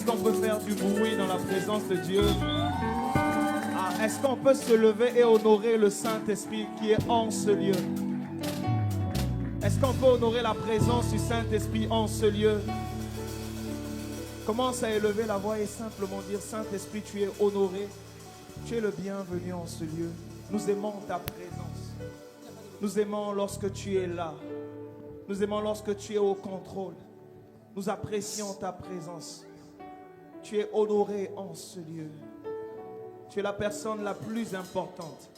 Est-ce qu'on peut faire du bruit dans la présence de Dieu? Est-ce qu'on peut se lever et honorer le Saint-Esprit qui est en ce lieu? Est-ce qu'on peut honorer la présence du Saint-Esprit en ce lieu? Commence à élever la voix et simplement dire: Saint-Esprit, tu es honoré, tu es le bienvenu en ce lieu. Nous aimons ta présence. Nous aimons lorsque tu es là. Nous aimons lorsque tu es au contrôle. Nous apprécions ta présence. Tu es honoré en ce lieu. Tu es la personne la plus importante,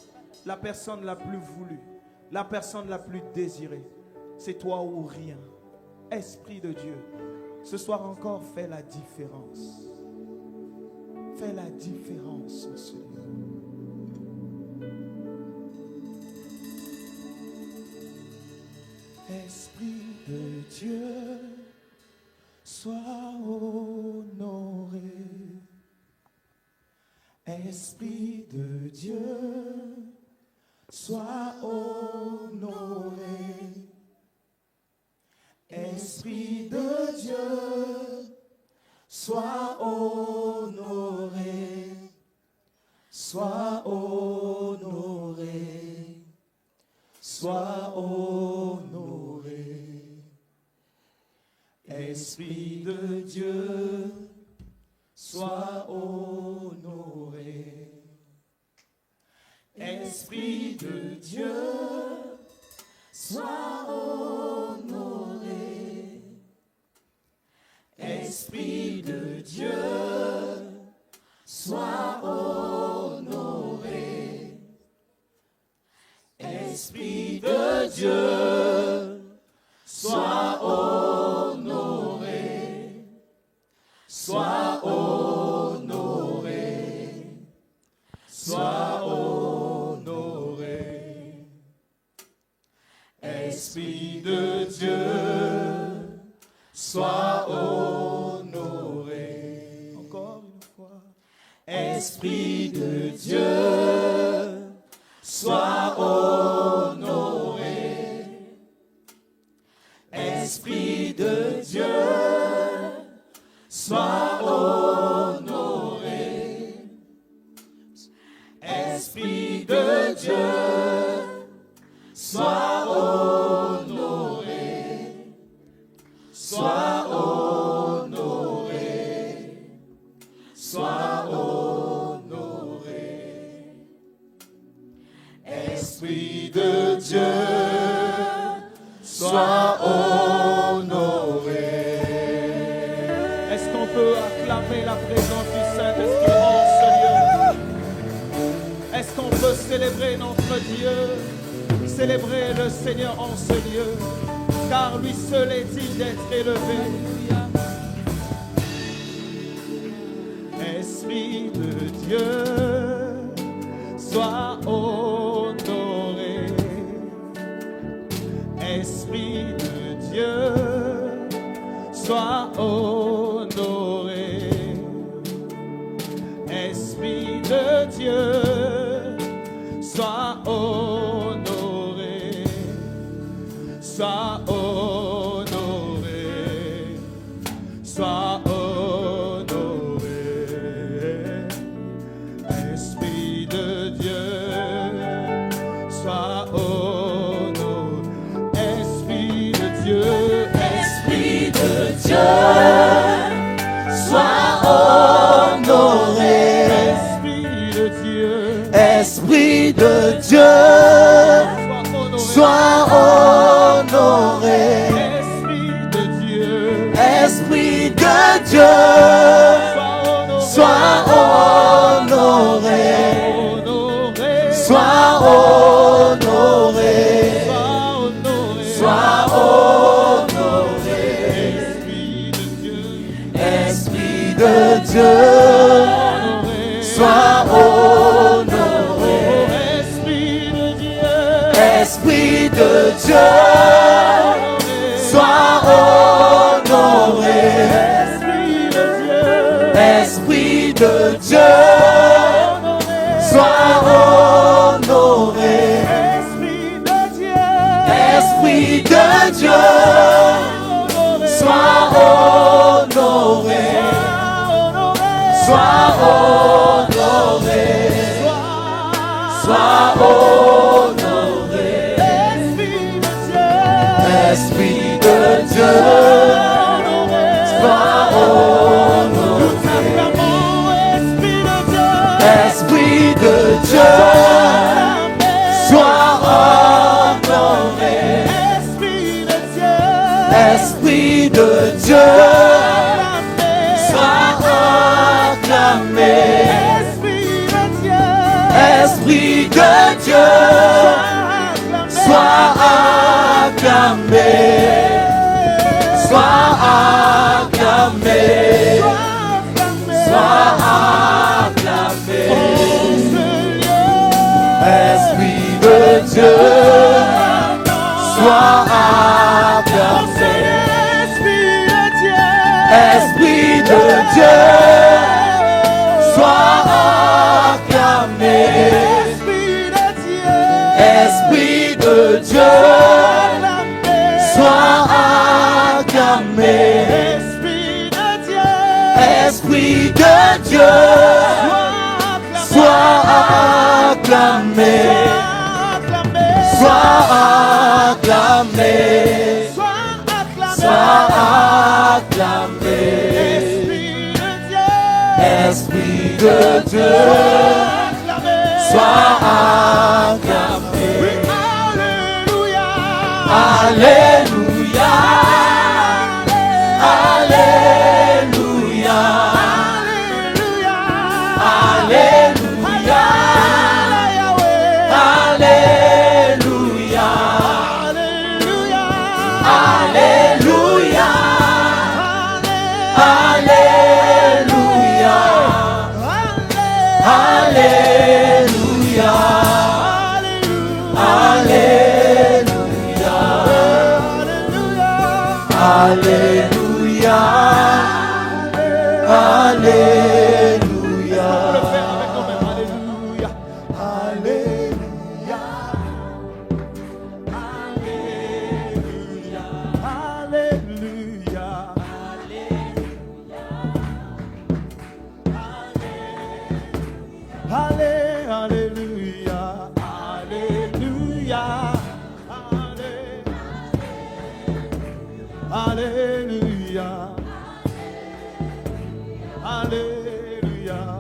la personne la plus voulue, la personne la plus désirée. C'est toi ou rien. Esprit de Dieu, ce soir encore, fais la différence. Fais la différence en ce lieu. Esprit de Dieu, sois honoré. Esprit de Dieu, sois honoré. Esprit de Dieu, sois honoré. Sois honoré. Sois honoré. Esprit de Dieu, sois honoré. Esprit de Dieu, sois honoré. Esprit de Dieu, sois honoré. Esprit de Dieu, sois honoré. Sois honoré. Sois honoré. Esprit de Dieu, sois honoré. Encore une fois. Esprit de Dieu, sois honoré. Esprit de Dieu, sois honoré. Esprit de Dieu, sois honoré. Sois honoré. Sois honoré. Esprit de Dieu, sois honoré. Est-ce qu'on peut acclamer la présence du Saint-Esprit en ce lieu? Est-ce qu'on peut célébrer notre Dieu, célébrer le Seigneur en ce lieu? Car lui seul est digne d'être élevé. Esprit de Dieu, sois honoré. Esprit de Dieu, sois honoré. Esprit de Dieu, sois honoré. Sois honoré. Sois honoré. Esprit de Dieu, sois honoré. Esprit de Dieu, Esprit de Dieu, sois honoré. Esprit de Dieu, Esprit de Dieu, sois honoré. Esprit de Dieu, Esprit de Dieu, sois honoré. Sois honoré. Sois honoré. Esprit de Dieu, sois honoré. Esprit de Dieu, sois honoré. Esprit de Dieu, sois honoré. Esprit de Dieu, sois honoré. Sois honoré. Sois honoré. Esprit de Dieu. Sois honoré. Esprit de Dieu. Sois honoré. Esprit de Dieu. Sois acclamé. Esprit de Dieu. Sois acclamé. Sois acclamé. Sois acclamé. Esprit de Dieu. Sois acclamé. Esprit de Dieu. Sois acclamé. Esprit de Dieu. Sois acclamé. Esprit de Dieu. Sois acclamé. Sois acclamé. Sois acclamé. Esprit de Dieu. Sois acclamé. Alléluia. Alléluia. Alléluia. Alléluia. Alléluia. Alléluia. Alléluia. Alléluia. Alléluia. Alléluia. Alléluia. Alléluia. Alléluia. Alléluia. Alléluia. Alléluia.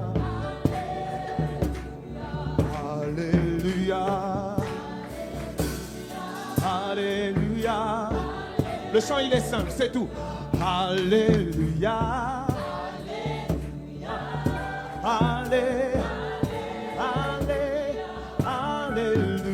Alléluia. Alléluia. Le chant il est simple, c'est tout. Alléluia. Alléluia. Alléluia. Alléluia.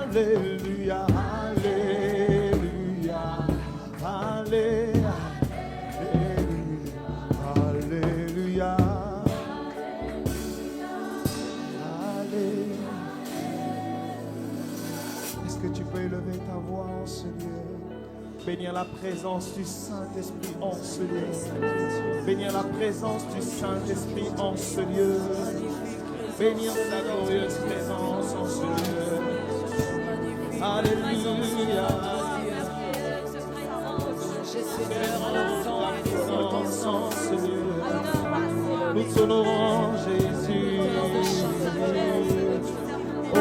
Alléluia. Alléluia. Est-ce que tu peux élever ta voix en ce lieu? Bénir la présence du Saint-Esprit en ce lieu. Bénir la présence du Saint-Esprit en ce lieu. Bénir sa glorieuse présence en ce lieu. Alléluia. Célébrons ta présence en ce lieu. Nous t'honorons Jésus. Oh,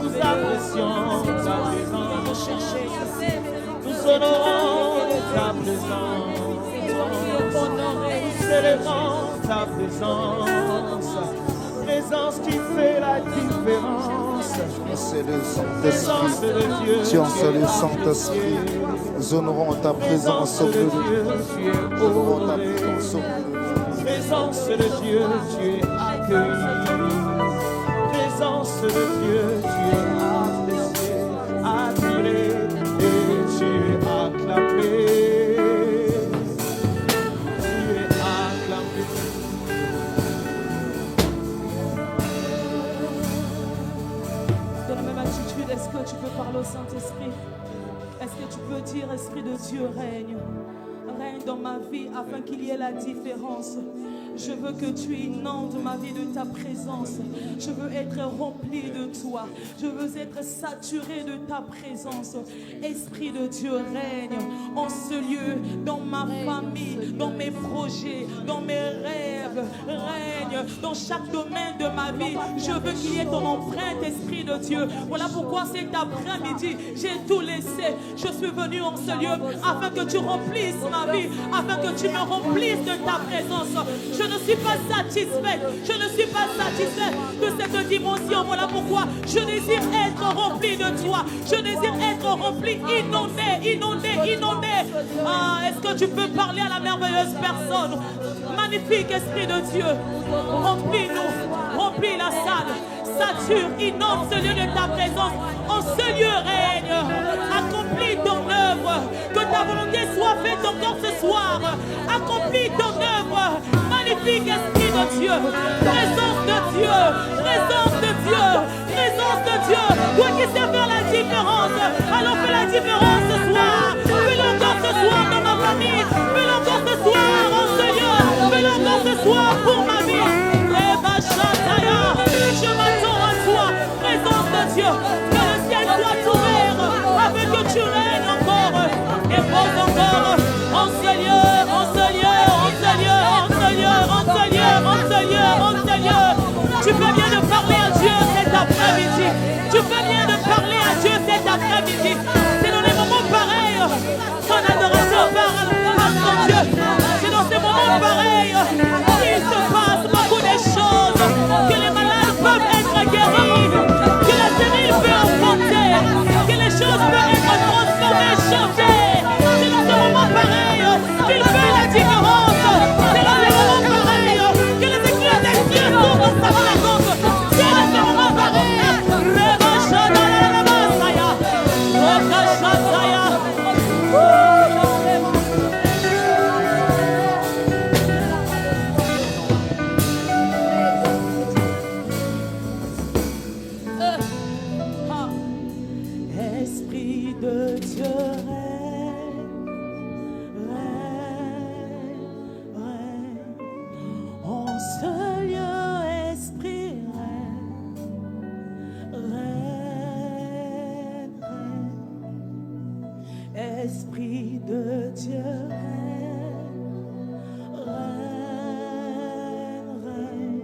nous apprécions ta présence. Nous honorons ta présence. Nous célébrons ta présence. Présence qui fait la différence. C'est le Présence Saint-Esprit. de Dieu. Tu en es le Saint-Esprit. Nous honorons ta présence au milieu de nous. Nous honorons ta présence au milieu de nous. Présence de Dieu, tu es accueilli. Présence de Dieu, tu es apprécié, admiré et tu es acclamé. Tu es acclamé. Dans la même attitude, est-ce que tu peux parler au Saint-Esprit? Est-ce que tu peux dire, Esprit de Dieu règne? Règne dans ma vie afin qu'il y ait la différence. Je veux que tu inondes ma vie de ta présence. Je veux être rempli de toi. Je veux être saturé de ta présence. Esprit de Dieu, règne en ce lieu, dans ma famille, dans mes projets, dans mes rêves. Règne dans chaque domaine de ma vie. Je veux qu'il y ait ton empreinte, Esprit de Dieu. Voilà pourquoi cet après-midi, j'ai tout laissé. Je suis venu en ce lieu afin que tu remplisses ma vie, afin que tu me remplisses de ta présence. Je ne suis pas satisfaite. Je ne suis pas satisfaite de cette dimension. Voilà pourquoi je désire être rempli de toi. Je désire être rempli, inondé, inondé, inondé. Ah, est-ce que tu peux parler à la merveilleuse personne? Magnifique Esprit de Dieu. Remplis-nous. Remplis la salle. Sature, inonde ce lieu de ta présence. En ce lieu règne. Accomplis ton œuvre. Que ta volonté soit faite encore ce soir. Accomplis ton œuvre. Magnifique Esprit de Dieu. Présence de Dieu. Présence de Dieu. Présence de Dieu. Toi qui sais faire la différence. Alors fais la différence ce soir. Fais-le encore ce soir dans ma famille. Fais-le encore ce soir en ce lieu. Fais-le encore ce soir pour ma vie. Je m'attends à toi, présence de Dieu, que le ciel soit ouvert, afin que tu règnes encore, et pose encore en ce lieu, en ce lieu, en ce lieu, en ce lieu, en ce lieu, en ce lieu, en ce lieu. Tu fais bien de parler à Dieu cet après-midi. Tu fais bien de parler à Dieu cet après-midi. C'est dans les moments pareils qu'un adorateur parle à son Dieu. C'est dans ces moments pareils qu'il se passe beaucoup de choses, que les malades peuvent être guéris, que la stérile peut enfanter, que les choses peuvent être transformées, changées. C'est dans ce moment pareil qu'il fait la différence. C'est dans les moments pareils que les éclats des cieux sont dans sa présence. C'est dans ce moment pareil. Esprit de Dieu, règne, en ce lieu, Esprit, Esprit de Dieu, règne,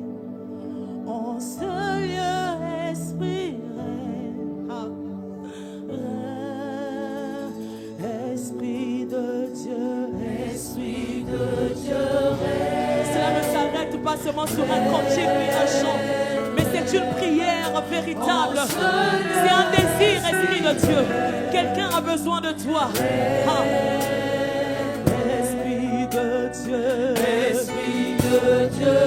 en ce lieu, Esprit, Esprit de Dieu, Esprit de Dieu, cela ne s'arrête pas seulement sur un cantique et un chant, mais c'est une prière véritable. C'est un désir, Esprit de Dieu. Quelqu'un a besoin de toi. Esprit de Dieu, Esprit de Dieu,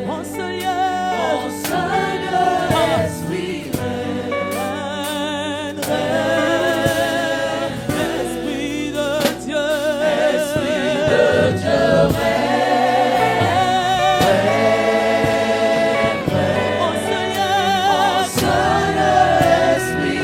en ce lieu, Esprit. Esprit de Dieu, Esprit de Dieu, en ce lieu, Esprit.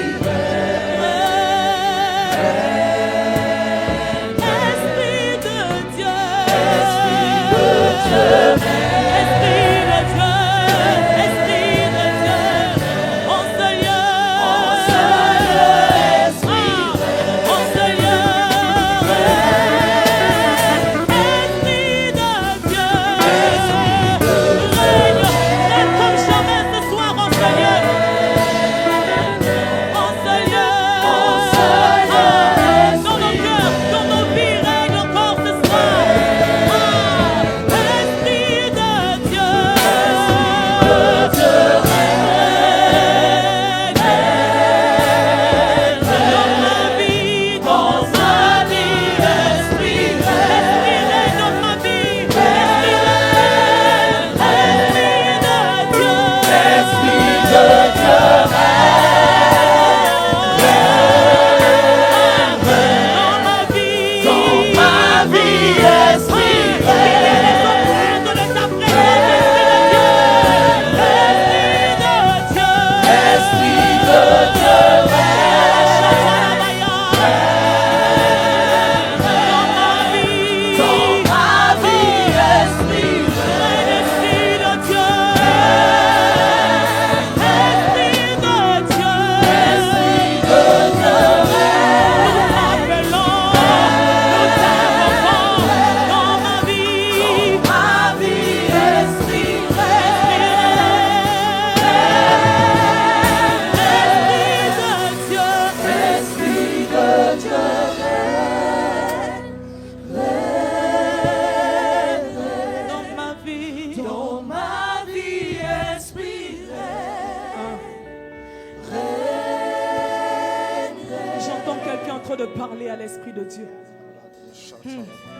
train de parler à l'Esprit de Dieu.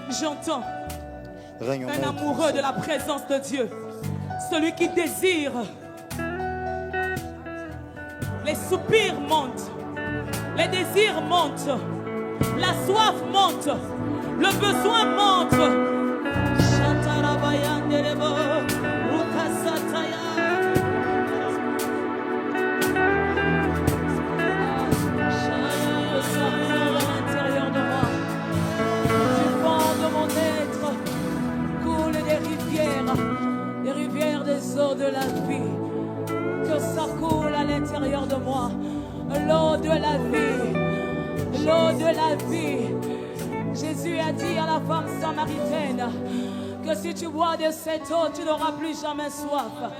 J'entends un amoureux de la présence de Dieu. Celui qui désire. Les soupirs montent. Les désirs montent. La soif monte. Le besoin monte. Les rivières des eaux de la vie, que ça coule à l'intérieur de moi, l'eau de la vie, l'eau de la vie. Jésus a dit à la femme samaritaine que si tu bois de cette eau, tu n'auras plus jamais soif.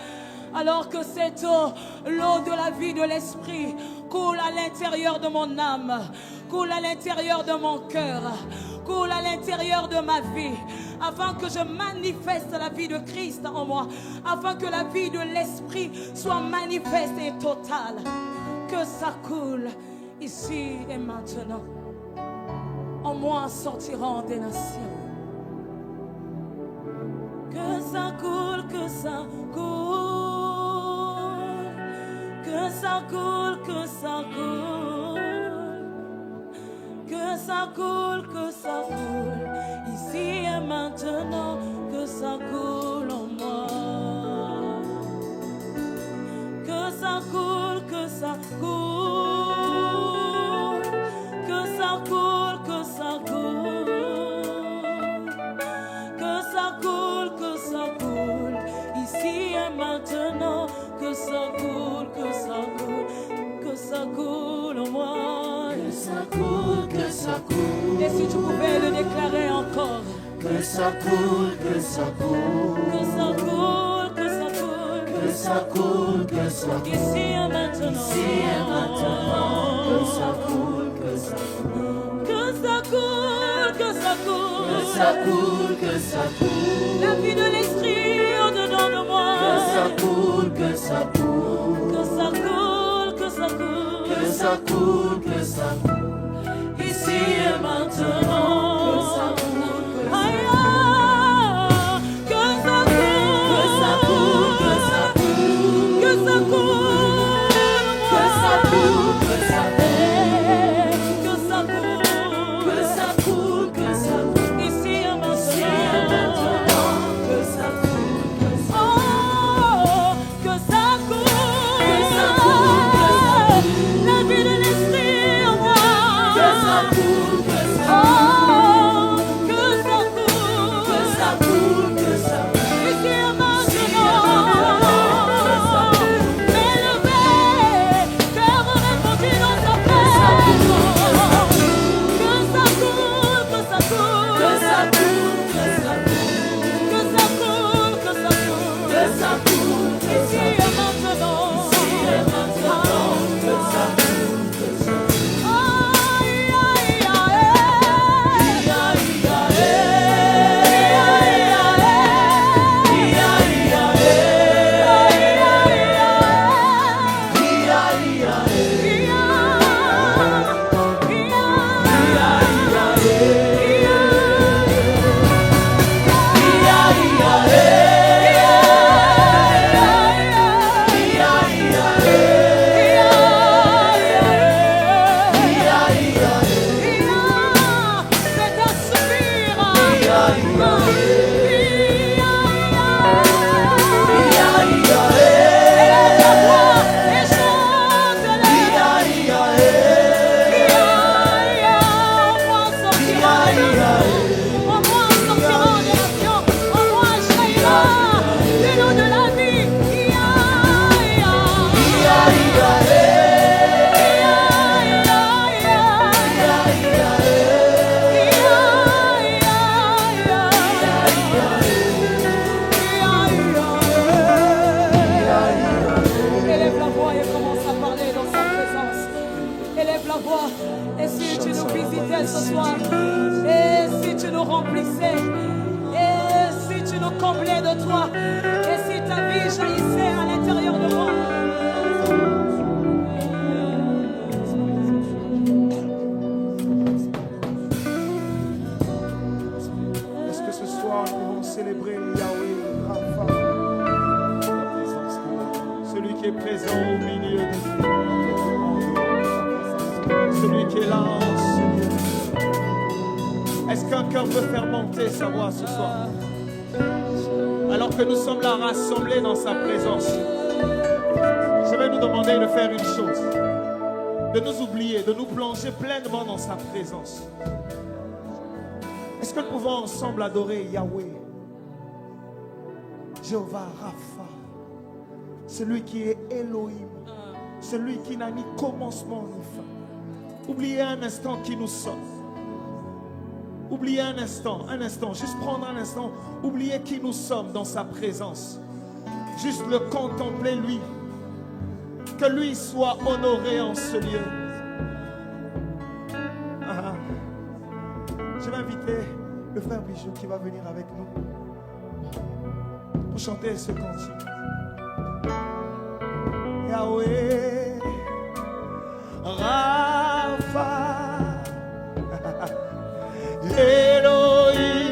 Alors que cette eau, l'eau de la vie de l'esprit, coule à l'intérieur de mon âme, coule à l'intérieur de mon cœur, coule à l'intérieur de ma vie, afin que je manifeste la vie de Christ en moi, afin que la vie de l'esprit soit manifeste et totale. Que ça coule ici et maintenant. En moi sortiront des nations. Que ça coule, que ça coule, que ça coule, que ça coule, que ça coule, que ça coule, ici et maintenant, que ça coule en moi. Que ça coule, que ça coule, que ça coule, que ça coule, que ça coule, que ça coule, ici et maintenant, que ça coule, que ça coule, que ça coule en moi. Que ça coule, que ça coule. Et si tu pouvais le déclarer encore. Que ça coule, que ça coule. Que ça coule, que ça coule. Que ça coule, que ça coule. Ici et maintenant. Ici et maintenant. Que ça coule, que ça coule. Que ça coule, que ça coule. Que ça coule, que ça coule. La vie de l'esprit au-dedans de moi. Que ça coule, que ça coule. Que ça coule, que ça coule. Que ça coule, que ça coule. Ici et maintenant. Que ça coule, que ça coule. Que ça coule, que ça coule. que ça coule. Que ça coule, que ça coule. Que ça coule. Que ça coule, que ça coule. Ici et Ici et maintenant. Que ça coule, que ça oh, que ça coule. Que ça coule, que ça coule. La vie de l'esprit en moi. Que ça coule, que ça coule. Oh, que ça coule. Que ça coule, que ça coule. Ici et maintenant. Que ça coule. Élevé, cœur répandu dans sa présence. Que ça coule, que ça coule. Que ça coule, que ça coule. Que ça coule, que ça coule. Que ça coule, que Ici ça et maintenant. Ici et maintenant. Que ça coule, que ça coule. Aïe, aïe, aïe. Ia, ia, eh. Ia, ia, eh. Ia, ia, eh. Élève la voix et commence à parler dans sa présence. Élève la voix. Et si tu nous visitais ce soir, et si tu nous remplissais, et si tu nous comblais de toi, et si ta vie jaillissait à l'intérieur de moi. celui qui est là en ce lieu. Est-ce qu'un cœur peut faire monter sa voix ce soir? Alors que nous sommes là rassemblés dans sa présence, je vais nous demander de faire une chose, de nous oublier, de nous plonger pleinement dans sa présence. Est-ce que nous pouvons ensemble adorer Yahweh, Jéhovah Rapha, celui qui est Elohim, celui qui n'a ni commencement ni fin. Oubliez un instant qui nous sommes. Oubliez un instant, juste prendre un instant, oubliez qui nous sommes dans sa présence. Juste le contempler lui. Que lui soit honoré en ce lieu. Ah. Je vais inviter le frère Bijou qui va venir avec nous pour chanter ce cantique. Yahweh, Rapha, Elohim,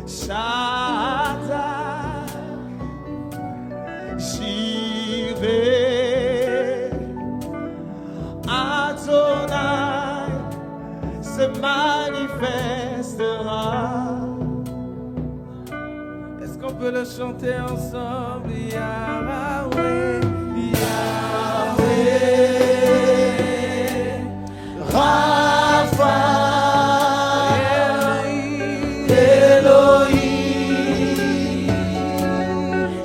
Shaddai, Jireh, Adonai se manifestera. Est-ce qu'on peut le chanter ensemble? Yahweh, Yahweh, Rapha, Elohim,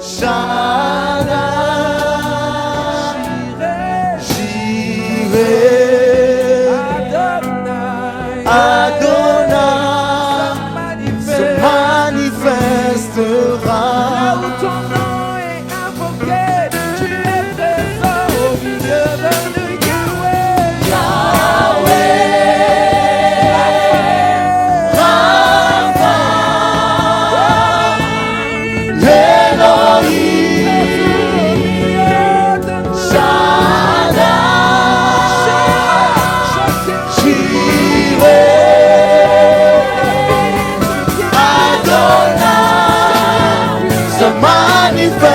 Shaddai, Jireh, Adonai se manifestera. Là où ton nom est invoqué, tu es présent au milieu de nous. Yahweh, Yahweh, Rapha, Elohim, Shaddai, Jireh, Adonai se manifestera.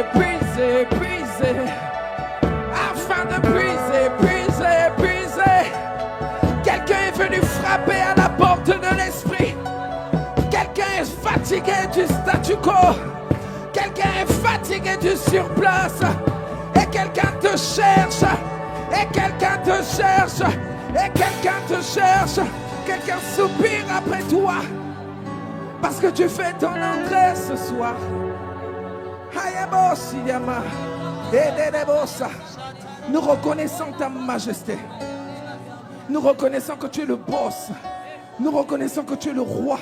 puiser, puiser, puiser, afin de puiser, puiser, puiser. Quelqu'un est venu frapper à la porte de l'esprit. Quelqu'un est fatigué du statu quo. Quelqu'un est fatigué du surplace. Et quelqu'un te cherche. Et quelqu'un te cherche. Et quelqu'un te cherche. Quelqu'un soupire après toi. Parce que tu fais ton entrée ce soir. Nous reconnaissons ta majesté. Nous reconnaissons que tu es le boss. Nous reconnaissons que tu es le roi.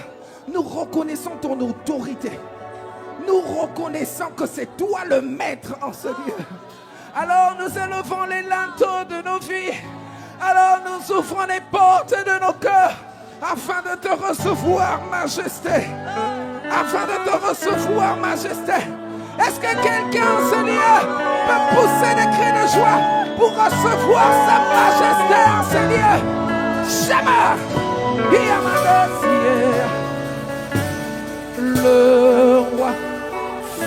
Nous reconnaissons ton autorité. Nous reconnaissons que c'est toi le maître en ce lieu. Alors nous élevons les linteaux de nos vies. Alors nous ouvrons les portes de nos cœurs afin de te recevoir, majesté. Afin de te recevoir, majesté. Est-ce que quelqu'un en ce lieu peut pousser des cris de joie pour recevoir sa majesté en ce lieu? Shama! Le roi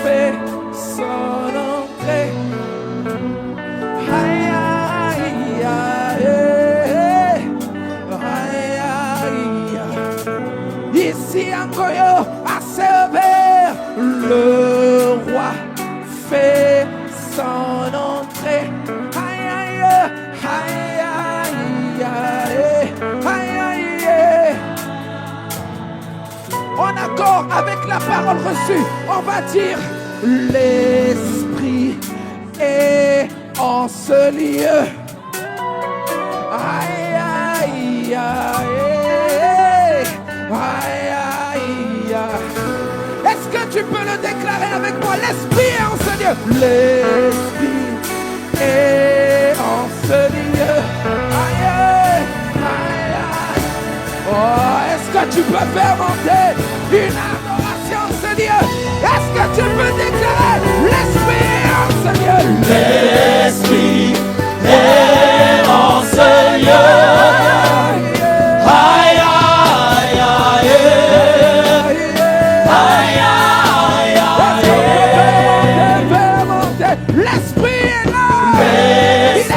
fait son entrée. Aïe, aïe, aïe, aïe, aïe. Ici un goyo à servir. Le roi fait son entrée. Aïe, aïe, aïe, aïe, aïe, aïe, aïe. En accord avec la parole reçue, on va dire l'Esprit est en ce lieu. Aïe, aïe, aïe, aïe, aïe, aïe. Est-ce que tu peux le déclarer avec moi? L'Esprit est en ce lieu. L'Esprit est en ce lieu. Aïe, aïe, aïe. Oh, est-ce que tu peux faire monter une adoration en ce lieu? Est-ce que tu peux déclarer l'Esprit en ce lieu? L'Esprit est en ce lieu. Aïe, aïe, aïe, aïe, aïe, aïe. Fais monter. L'Esprit est là.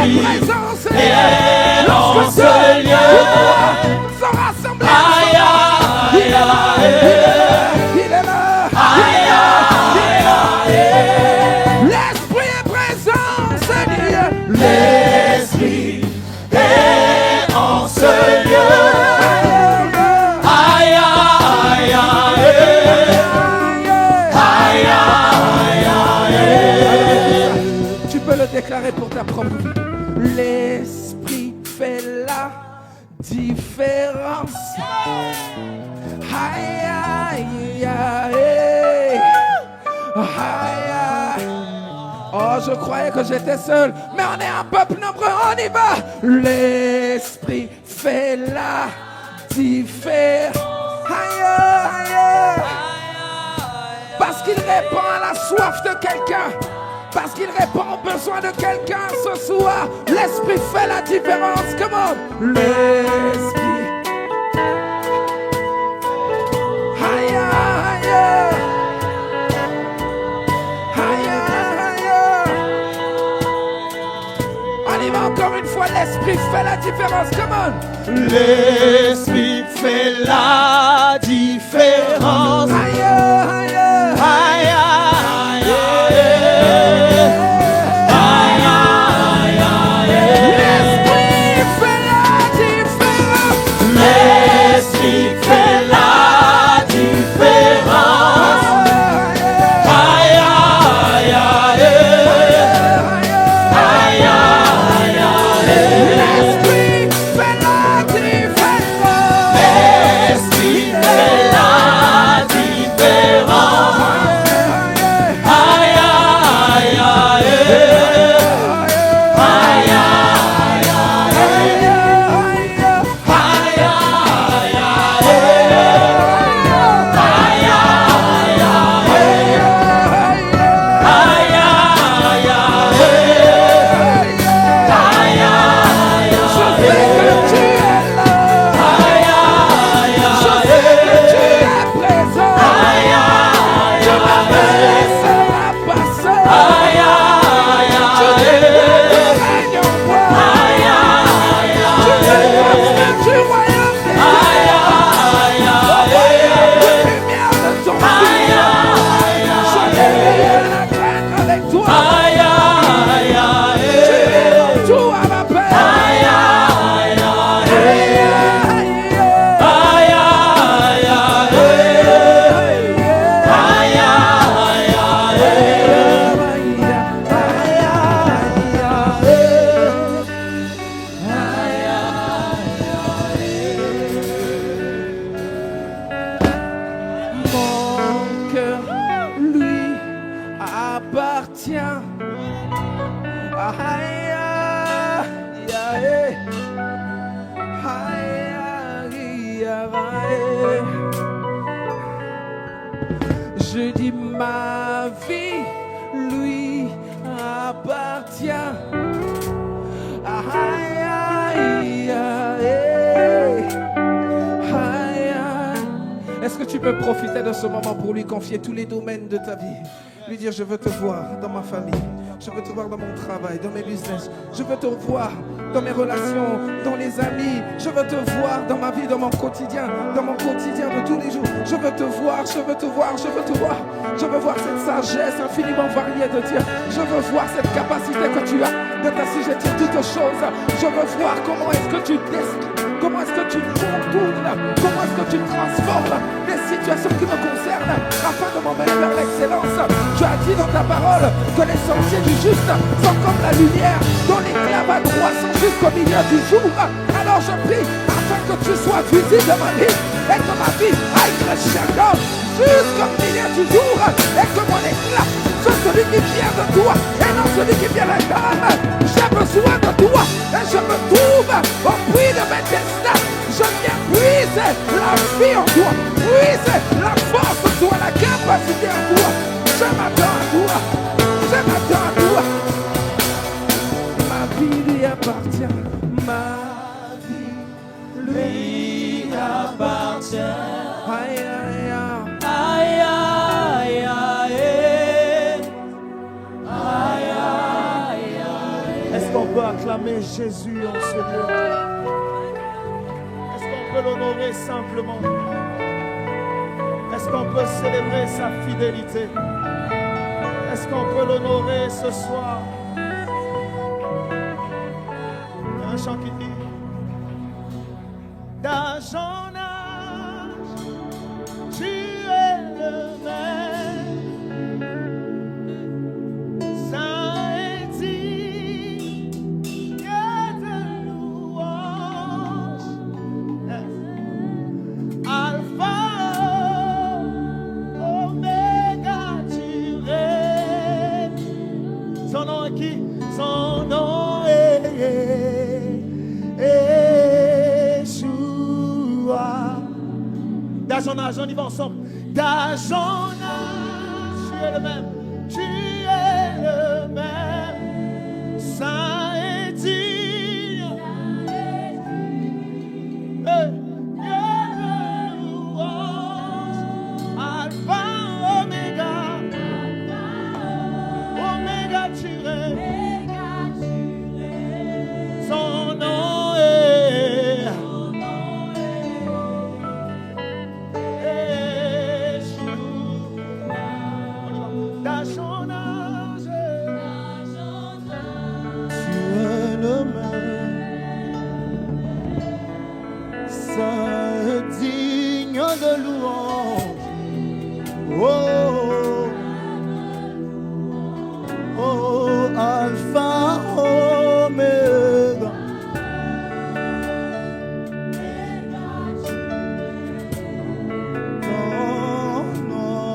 Il est présent en ce lieu. Dans ce lieu. Sont rassemblés. Aïe, aïe, aïe. Il est là. Aïe, aïe, aïe. L'Esprit est présent en ce lieu. L'Esprit est en ce lieu. Aïe, aïe, aïe. Aïe, aïe, aïe. Tu peux le déclarer pour ta propre vie. L'Esprit fait la différence. Aïe, aïe, aïe. Aïe, aïe. Oh, je croyais que j'étais seul, mais on est un peuple nombreux, on y va. L'Esprit fait la différence. Aïe, aïe. Parce qu'il répond à la soif de quelqu'un. Parce qu'il répond aux besoins de quelqu'un ce soir. L'Esprit fait la différence. Comment? L'Esprit. Aïe, aïe, aïe, aïe. On y va encore une fois. L'Esprit fait la différence. Comment? L'Esprit fait la différence. Aïe, aïe, Aïe, aïe, aïe. Aïe, aïe, aïe. L'Esprit fait la différence. L'Esprit fait la différence. Aïe, aïe, aïe. Aïe, aïe, aïe. L'Esprit fait la différence. L'Esprit fait appartient. Aïe, aïe, aïe. Aïe, aïe, aïe. Je dis ma vie lui appartient. Aïe, aïe, aïe. Aïe, aïe. Est-ce que tu peux profiter de ce moment pour lui confier tous les domaines de ta vie? Lui dire, je veux te voir dans ma famille, je veux te voir dans mon travail, dans mes business, je veux te voir dans mes relations, dans les amis, je veux te voir dans ma vie, dans mon quotidien de tous les jours. Je veux te voir, je veux te voir, je veux te voir. Je veux voir cette sagesse infiniment variée de Dieu. Je veux voir cette capacité que tu as de t'assujettir toutes choses. Je veux voir comment est-ce que tu comment est-ce que tu contournes, comment est-ce que tu transformes les situations qui me concernent afin de m'emmener vers l'excellence. Tu as dit dans ta parole que les sentiers du juste sont comme la lumière dont l'éclat va droit jusqu'au milieu du jour. Alors je prie afin que tu sois visible dans ma vie et que ma vie aille crescendo jusqu'au milieu du jour et que mon éclat soit celui qui vient de toi et non celui qui vient de l'homme. J'ai besoin de toi et je me trouve au puits de mes destins. Je viens puiser la vie en toi, puiser la force en toi, la capacité en toi. Je m'attends à toi, je m'attends à toi. Ma vie lui appartient, ma vie lui appartient. Aïe, aïe, aïe, aïe, aïe, aïe, aïe, aïe. Est-ce qu'on peut acclamer Jésus en ce lieu? Est-ce qu'on peut l'honorer simplement? Est-ce qu'on peut célébrer sa fidélité? Est-ce qu'on peut l'honorer ce soir? Il y a un chant qui dit: d'âge en âge, tu es le même, saint et digne de louange, Alpha, Oméga, tu règnes. Son nom est qui? Son nom est Yeshua. D'âge en âge, on y va ensemble. D'âge en âge, tu es le même. Tu es le même. Saint et digne. Dieu de louange. Alpha, Oméga. Oméga, tu règnes. Son nom est Yeshua. D'âge en âge, tu es le même, saint et digne de louange. Oh, oh, Alpha, Oméga. Non, non.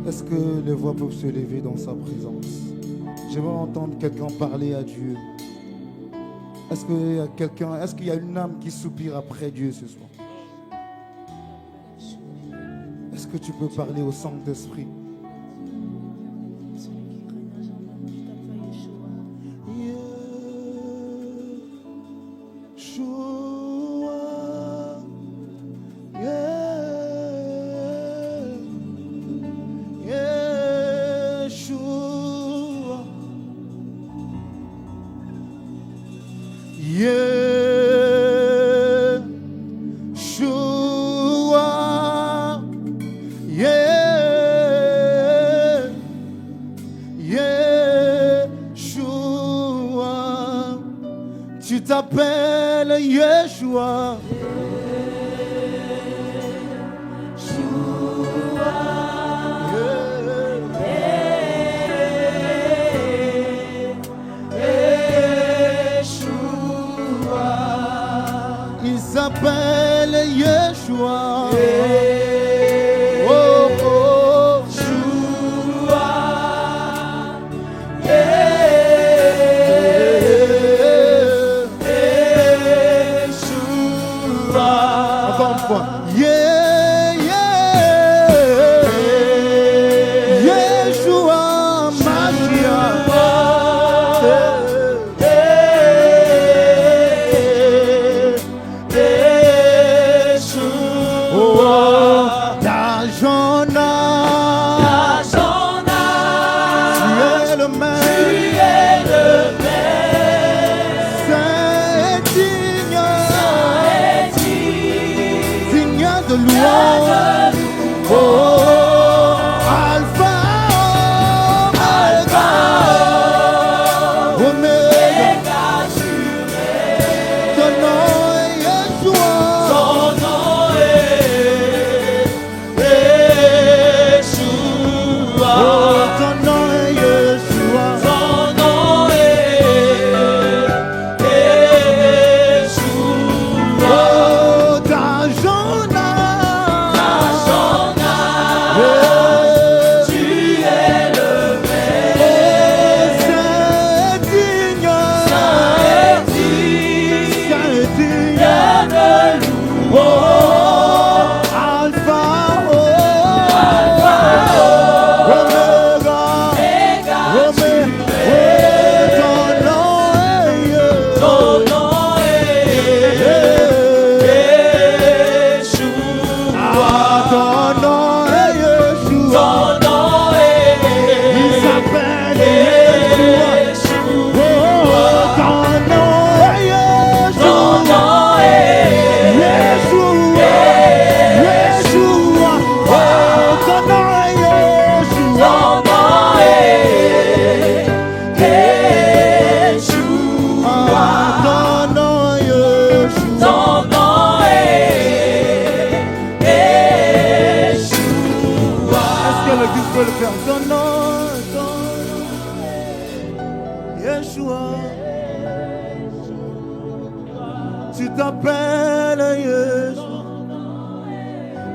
Est-ce que les voix peuvent se lever dans sa présence? J'aimerais entendre quelqu'un parler à Dieu. Est-ce qu'il y a quelqu'un, est-ce qu'il y a une âme qui soupire après Dieu ce soir? Est-ce que tu peux parler au Saint-Esprit? Tu t'appelles Yeshua. Il s'appelle Yeshua. Oh, oh. Encore une fois. Yeah, yeah. Yeshua, Mashiach.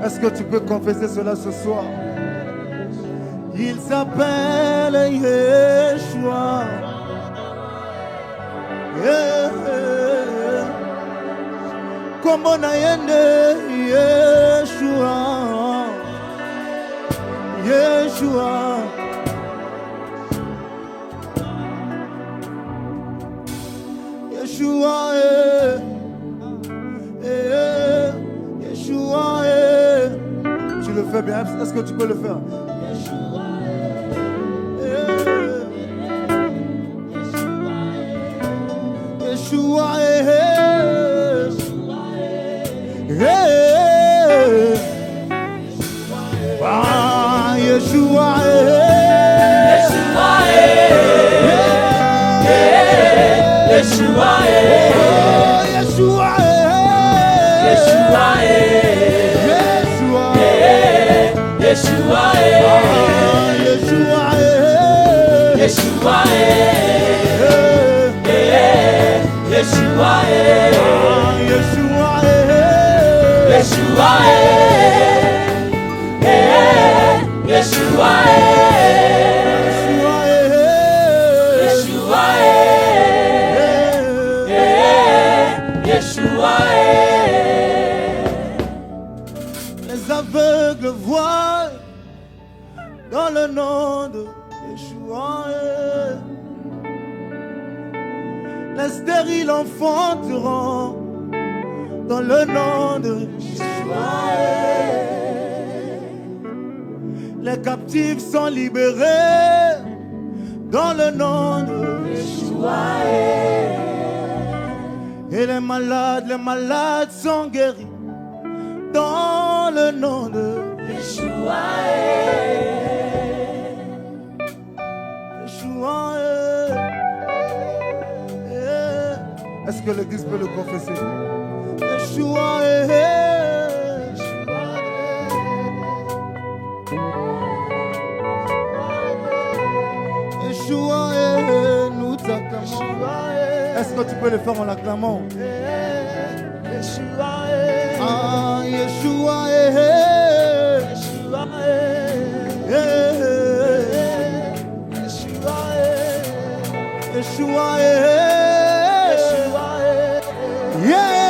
Est-ce que tu peux confesser cela ce soir? Il s'appelle Yeshua. Yeah. Comme on a Yeshua. Yeshua. Yeshua. Yeshua. Tu le fais bien. Est-ce que tu peux le faire? Yeshua. Yeshua. Ah, Yeshua. Yeshua. Yeshua, Yeshua, Yeshua, les aveugles voient dans le nom de Yeshua. Les stériles enfanteront dans le nom de Yeshua. Les captifs sont libérés dans le nom de Yeshua. Et les malades sont guéris dans le nom de Yeshua. Yeshua. Est-ce que l'Église peut le confesser? Yeshua. Yeshua. Nous t'acclamons. Est-ce que tu peux le faire en l'acclamant? Ah, Yeshua, Yeshua, Yeshua, Yeshua, Yeshua, yeah.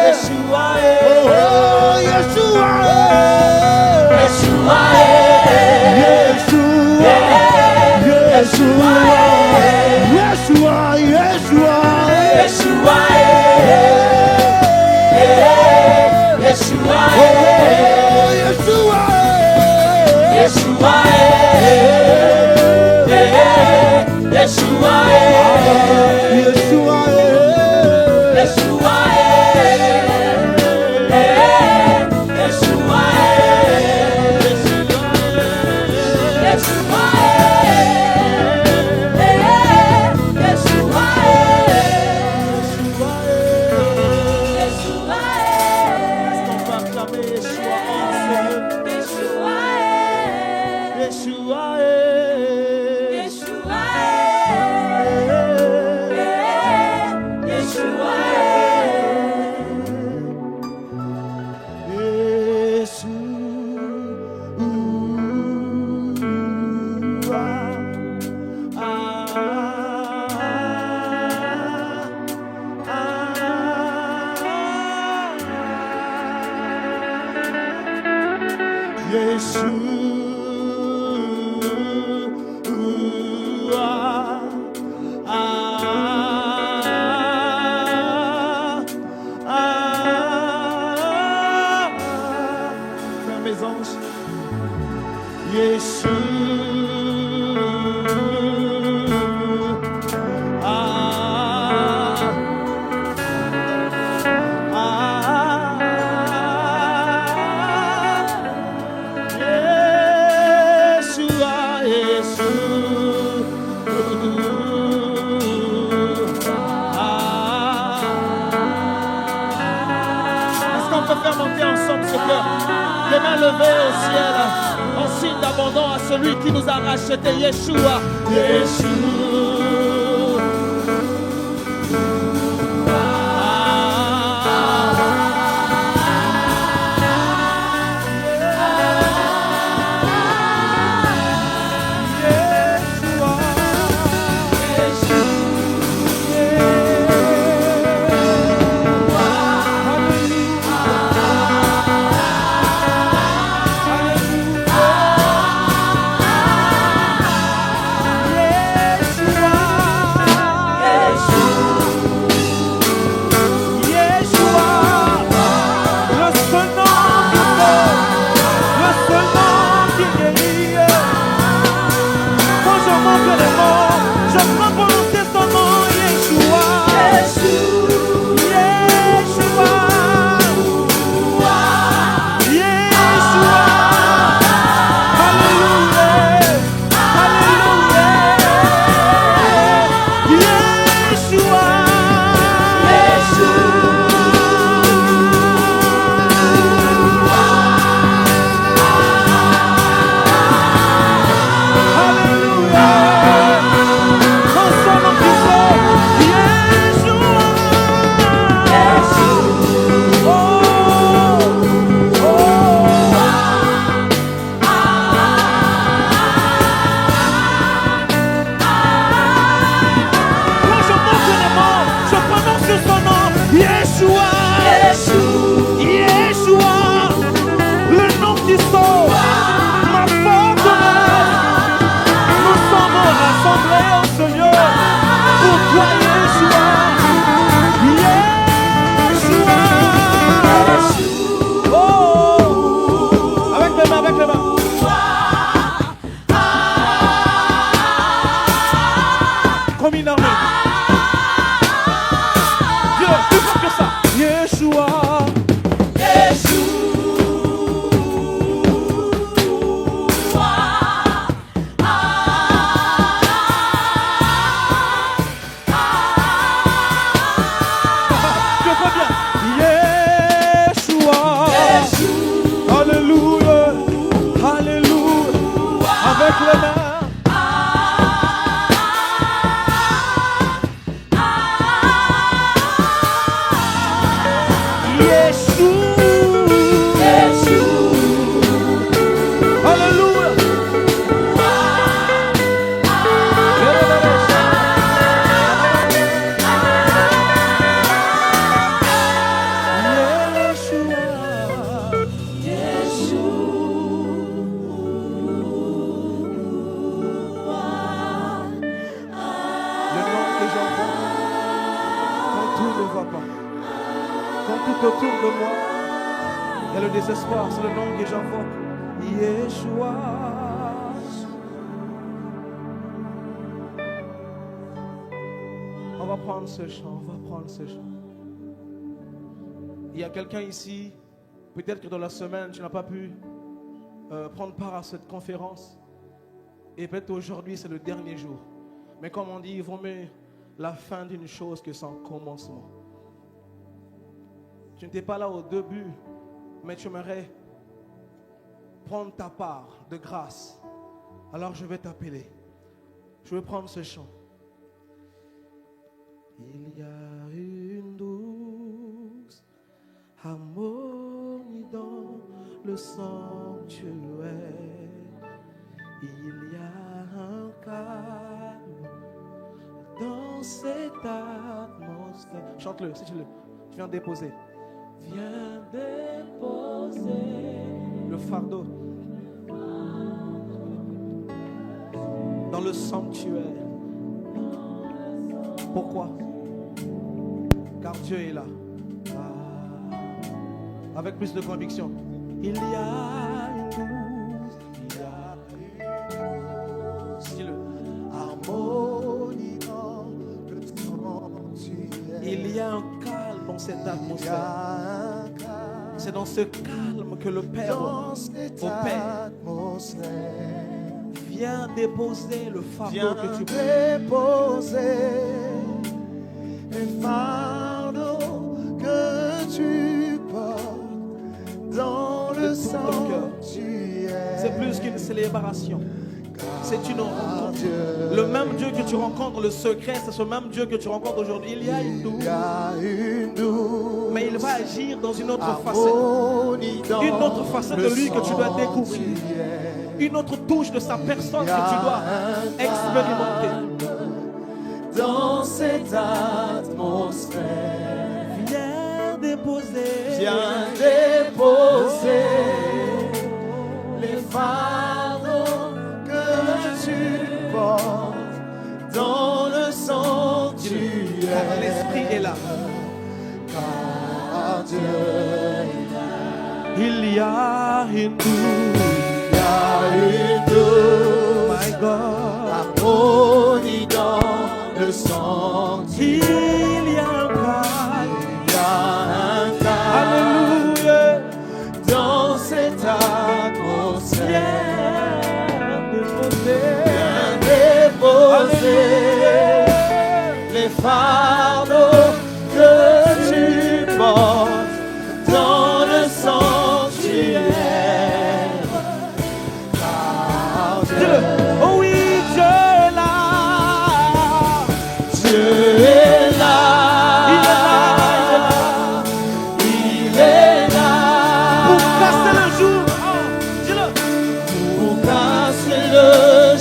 Yeshua, Oh, Yeshua, Yeshua, Yeshua, Yeshua, Yeshua, Yeshua, Yeshua, oh, Yeshua, Yeshua, Yeshua, Yeshua, Est-ce qu'on peut acclamer Yeshua en ce lieu? Yeshua, Frères, mes anges, Est-ce qu'on peut faire monter ensemble ce cœur? Les mains levées au ciel, en signe d'abandon à celui qui nous a racheté, Yeshua. vois pas. Quand tout autour de moi, il y a le désespoir, c'est le nom que j'invoque. Yeshua. On va prendre ce chant, on va prendre ce chant. Il y a quelqu'un ici, peut-être que dans la semaine, tu n'as pas pu prendre part à cette conférence. Et peut-être aujourd'hui, c'est le dernier jour. Mais comme on dit, il vaut mieux la fin d'une chose que son commencement. Tu n'étais pas là au début, mais tu aimerais prendre ta part de grâce. Alors je vais t'appeler. Je vais prendre ce chant. Il y a une douce harmonie dans le sanctuaire. Il y a un calme dans cette atmosphère. Chante-le, si tu le. Tu viens déposer. Viens déposer le fardeau dans le sanctuaire. Pourquoi? Car Dieu est là. Avec plus de conviction. Il y a une douce, il y a une douce, dis-le. Harmonie dans le sanctuaire. Il y a un calme dans cette atmosphère. C'est dans ce calme que le Père opère. Viens déposer le fardeau que tu peux. Déposer les fardeaux que tu portes dans le sanctuaire. C'est plus qu'une célébration. C'est une rencontre. Le même Dieu que tu rencontres, le secret, c'est ce même Dieu que tu rencontres aujourd'hui. Il y a une douce. Mais il va agir dans une autre facette. Une autre facette de lui que tu dois découvrir. Une autre touche de sa personne que tu dois expérimenter. Dans cette atmosphère, Viens déposer. viens déposer les fardeaux que tu portes dans le sanctuaire. Car l'Esprit est là. Car Dieu est là. Il y a une douce. Il y a une douce, My God. harmonie dans le sanctuaire. Il y a un calme. Il y a un calme Alléluia. dans cette atmosphère. Viens déposer. Les fardeaux que tu portes dans le sanctuaire. Car Dieu, Oh oui, Dieu est là. Dieu est là. Il est là. Pour casser le jour. Oh, dis-le. Pour casser le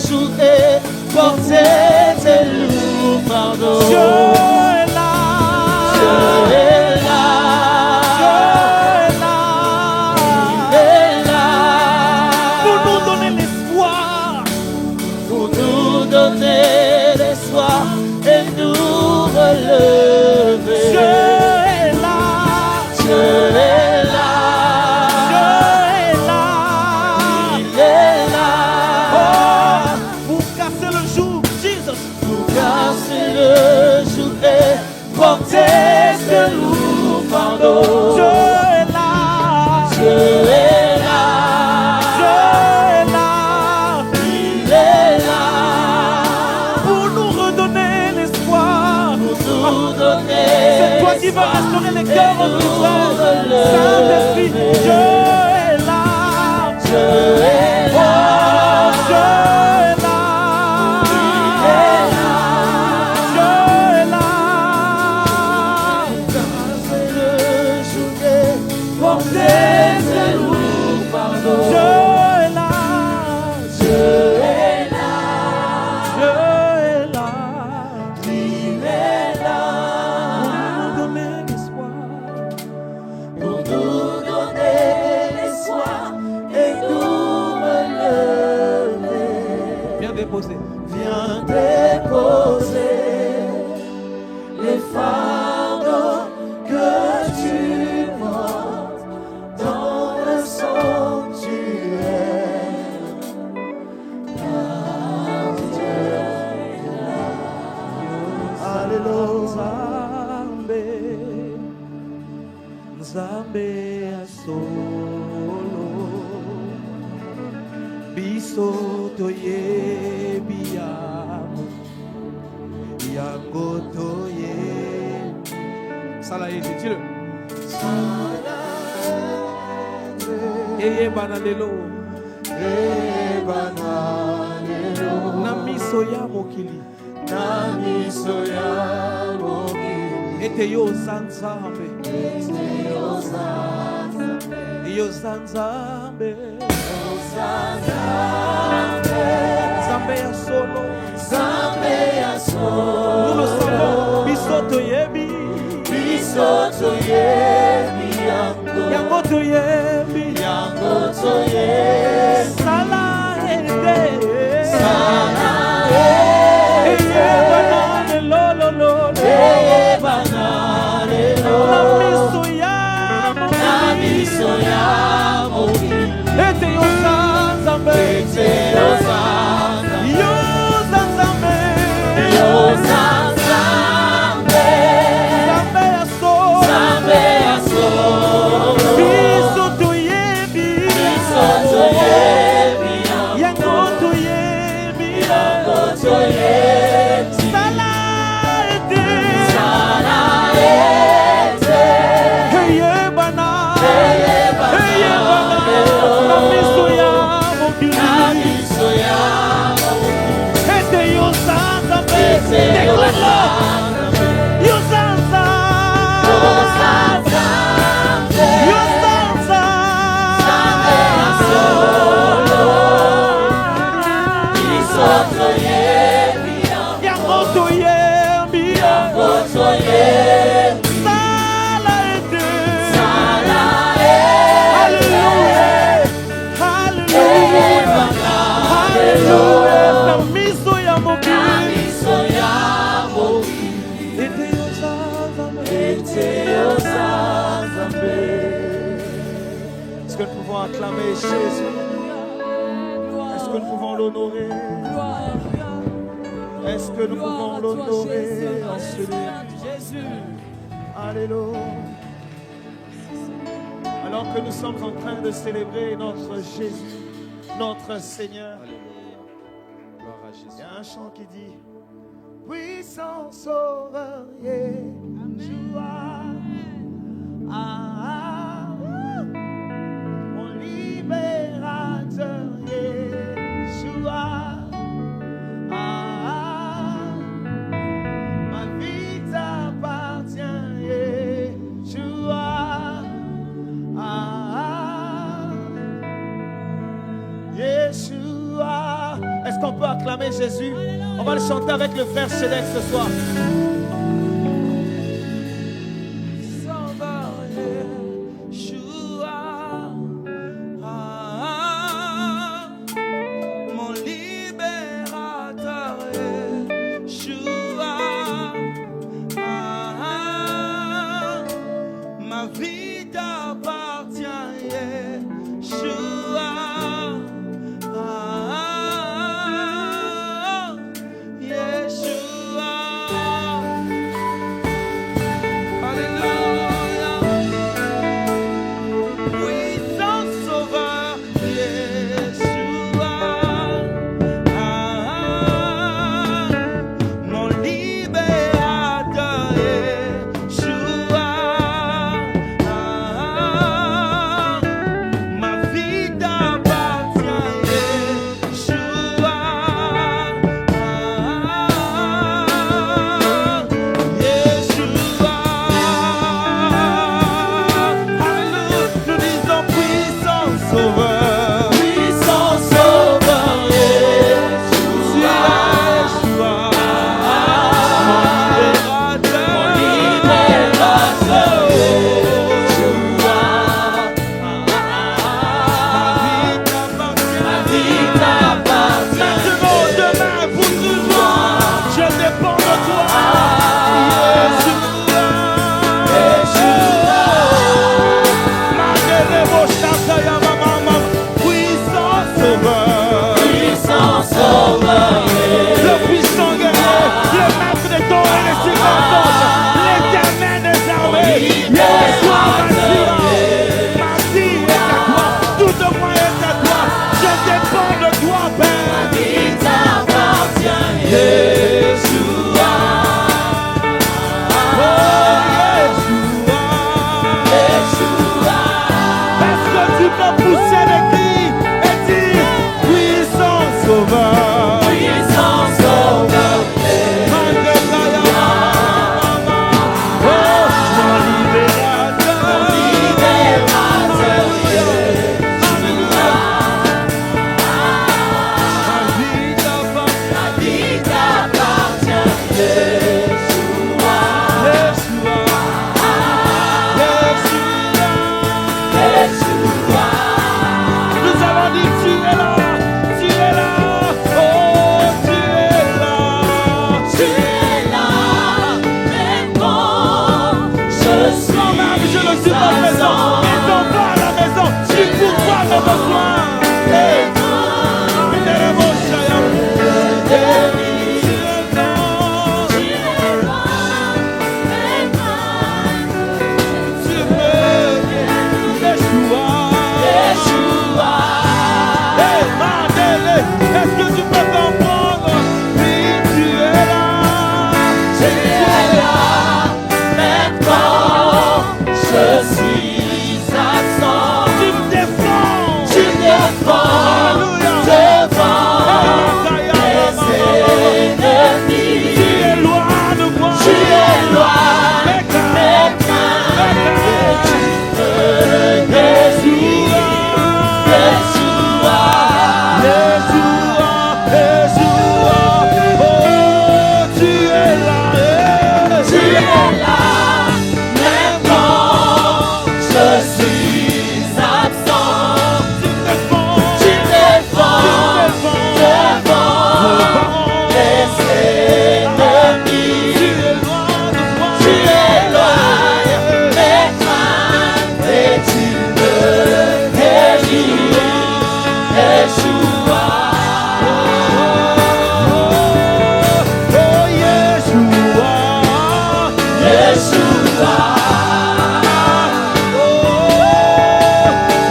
jour et porter tes lourds fardeaux. Dieu est là. Dieu est là. Dieu est là. Il est là. Pour nous donner l'espoir. Pour nous donner l'espoir et nous relever. Dieu est là. Dieu est là. Dieu est là. Il est là. Oh, pour casser le jour, Jesus. Pour casser le jour et porter ce lourd fardeau. Dieu est là. Dieu est là. Dieu est là. Il est là. Pour nous redonner l'espoir. Pour nous donner C'est toi qui vas restaurer les cœurs en Israël. Saint-Esprit, Dieu est là. Dieu est là. Oh, Dieu est là. Dieu est là. Casser le jour et porter ce lourd fardeau. Dieu est là. Dieu est là. Dieu est là. Il est là. Pour nous donner l'espoir. Pour nous donner l'espoir et nous Nzambe ya solo biso toyebi yango toyebi. Sala ete, dis-le. Eyebana lelo na miso ya mokili ete yo Nzambe yo Nzambe Nzambe ya solo nous le savons biso toyebi yango toyebi sala ete Est-ce que nous pouvons acclamer Jésus? Est-ce que nous pouvons l'honorer? Est-ce que nous pouvons l'honorer en ce lieu? Alléluia. Alors que nous sommes en train de célébrer notre Jésus, notre Seigneur, il y a un chant qui dit: puissant sauveur, Yeshua. Mon libérateur, Yeshua. Ma vie t'appartient, Yeshua. Yeshua. Est-ce qu'on peut acclamer Jésus? On va le chanter avec le frère Chédek ce soir.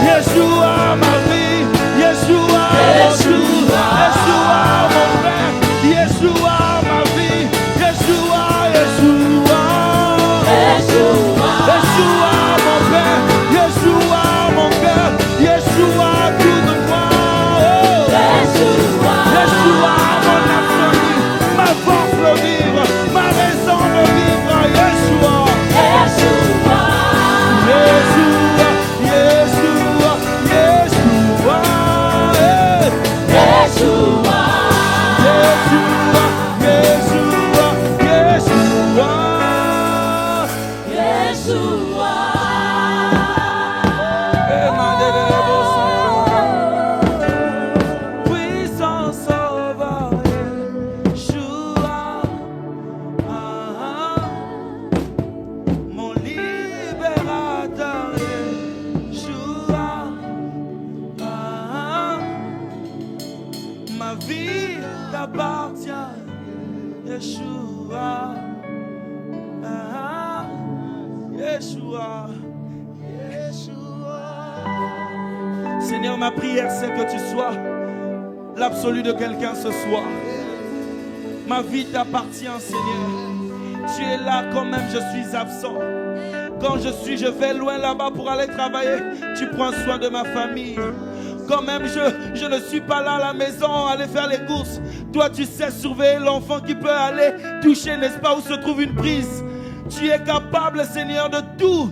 Yeshua, ma vie, Yeshua, Yeshua. Yeshua, mon frère, Yeshua, ma vie, Yeshua, Yeshua, Yeshua, mon frère, Yeshua, mon cœur, Yeshua, tout de moi, oh. Yeshua, mon absolu, ma force de vivre, ma raison de vivre, Yeshua. Yeshua, Yeshua, Yeshua, eh. Yeshua, Yeshua, Yeshua. Puissant sauveur, Yeshua, mon libérateur, Yeshua, ma vie t'appartient, Yeshua, Yeshua, Yeshua. Seigneur, ma prière c'est que tu sois l'absolu de quelqu'un ce soir. Ma vie t'appartient, Seigneur. Tu es là quand même je suis absent. Quand je vais loin là-bas pour aller travailler, tu prends soin de ma famille. Quand même je ne suis pas là à la maison, aller faire les courses. Toi tu sais surveiller l'enfant qui peut aller toucher, n'est-ce pas, où se trouve une prise. Tu es capable, Seigneur, de tout.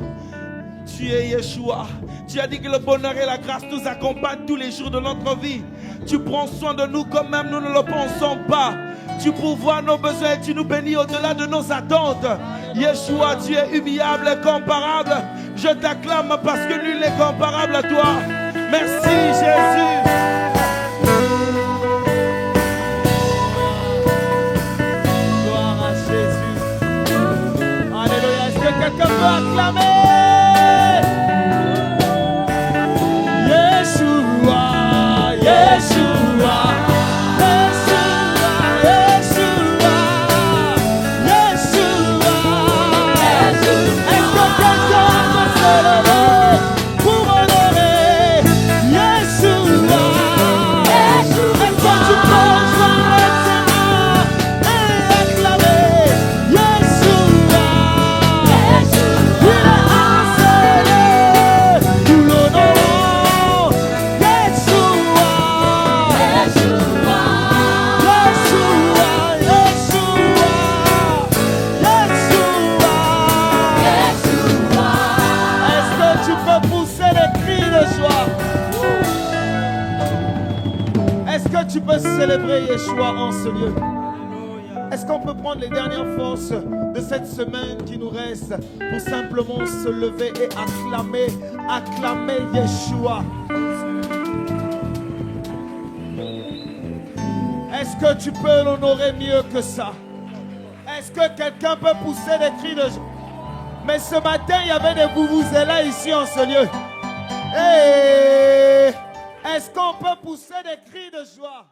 Tu es Yeshua. Tu as dit que le bonheur et la grâce nous accompagnent tous les jours de notre vie. Tu prends soin de nous comme même nous ne le pensons pas. Tu pourvois nos besoins et tu nous bénis au-delà de nos attentes. Yeshua, tu es humiliable et comparable. Je t'acclame parce que nul n'est comparable à toi. Merci Jésus. Gloire à Jésus. Alléluia. Est-ce que quelqu'un peut acclamer? Yeshua, Yeshua, Yeshua, Yeshua, Yeshua. Est-ce que quelqu'un peut se lever pour honorer Yeshua? Est-ce que tu peux joindre tes mains et acclamer Yeshua? Il est enseigné, nous l'honorons. Yeshua, Yeshua, Yeshua, Yeshua, Yeshua. Est-ce que tu peux pousser les cris de joie? Est-ce que tu peux célébrer Yeshua en ce lieu? Est-ce qu'on peut prendre les dernières forces de cette semaine qui nous reste pour simplement se lever et acclamer Yeshua? Est-ce que tu peux l'honorer mieux que ça? Est-ce que quelqu'un peut pousser des cris de joie? Mais ce matin, il y avait des vuvuzela ici en ce lieu. Hey! Est-ce qu'on peut pousser des cris de joie?